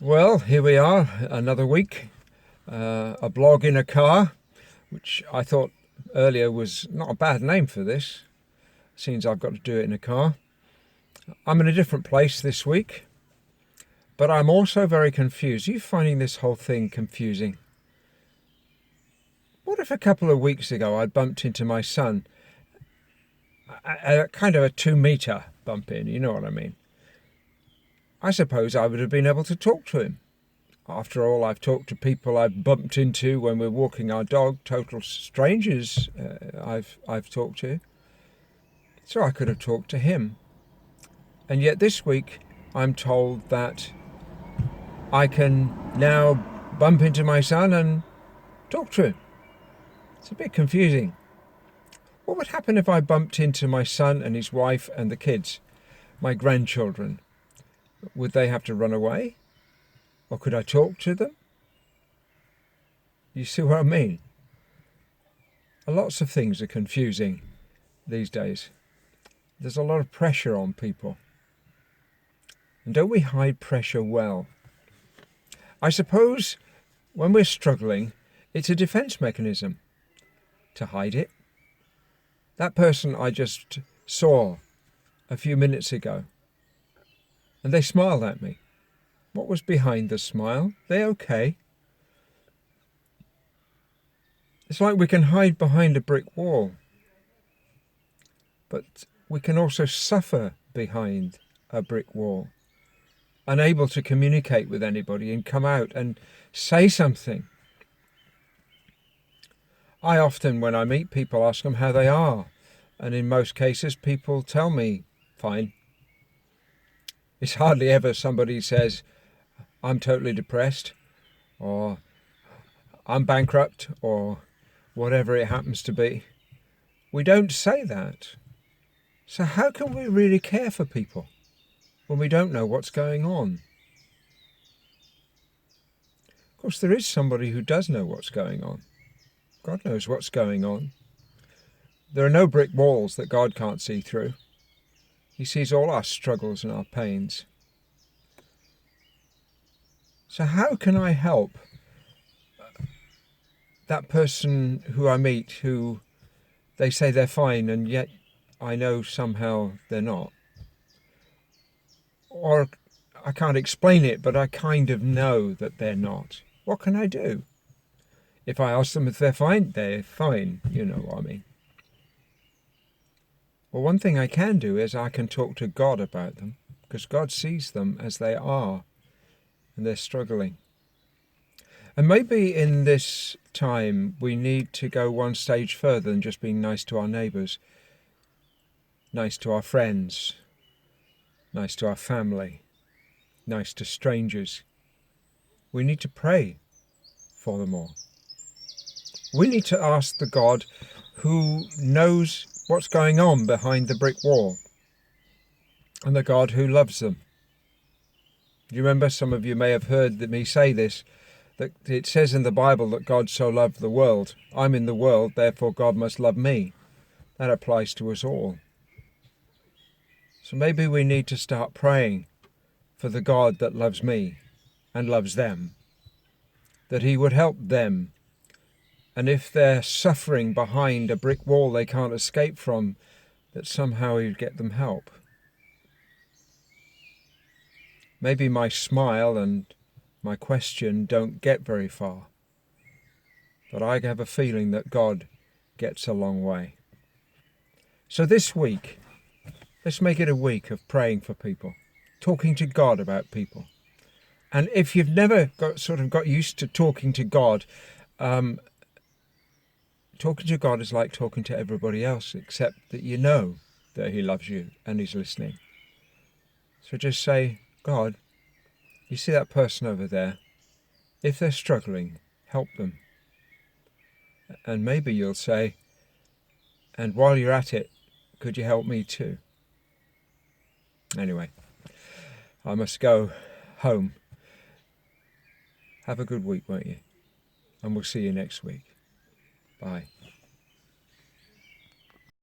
Well, here we are, another week. A blog in a car, which I thought earlier was not a bad name for this, since I've got to do it in a car. I'm in a different place this week, but I'm also very confused. Are you finding this whole thing confusing? What if a couple of weeks ago I bumped into my son, a kind of a 2 metre bump in, you know what I mean? I suppose I would have been able to talk to him. After all, I've talked to people I've bumped into when we're walking our dog, total strangers I've talked to. So I could have talked to him. And yet this week I'm told that I can now bump into my son and talk to him. It's a bit confusing. What would happen if I bumped into my son and his wife and the kids, my grandchildren? Would they have to run away? Or could I talk to them? You see what I mean? Lots of things are confusing these days. There's a lot of pressure on people. And don't we hide pressure well? I suppose when we're struggling, it's a defense mechanism to hide it. That person I just saw a few minutes ago, and they smiled at me. What was behind the smile? They're okay. It's like we can hide behind a brick wall, but we can also suffer behind a brick wall, unable to communicate with anybody and come out and say something. I often, when I meet people, ask them how they are, and in most cases people tell me fine. It's hardly ever somebody says, I'm totally depressed, or I'm bankrupt, or whatever it happens to be. We don't say that. So how can we really care for people when we don't know what's going on? Of course, there is somebody who does know what's going on. God knows what's going on. There are no brick walls that God can't see through. He sees all our struggles and our pains. So how can I help that person who I meet who they say they're fine and yet I know somehow they're not? Or I can't explain it, but I kind of know that they're not. What can I do? If I ask them if they're fine, you know what I mean. Well, one thing I can do is I can talk to God about them, because God sees them as they are, and they're struggling. And maybe in this time we need to go one stage further than just being nice to our neighbours, nice to our friends, nice to our family, nice to strangers. We need to pray for them all. We need to ask the God who knows what's going on behind the brick wall, and the God who loves them. You remember, some of you may have heard me say this, that it says in the Bible that God so loved the world. I'm in the world, therefore God must love me. That applies to us all. So maybe we need to start praying for the God that loves me and loves them, that he would help them. And if they're suffering behind a brick wall they can't escape from, that somehow he'd get them help. Maybe my smile and my question don't get very far, but I have a feeling that God gets a long way. So this week, let's make it a week of praying for people, talking to God about people. And if you've never got used to talking to God, talking to God is like talking to everybody else, except that you know that he loves you and he's listening. So just say, God, you see that person over there? If they're struggling, help them. And maybe you'll say, and while you're at it, could you help me too? Anyway, I must go home. Have a good week, won't you? And we'll see you next week. Bye.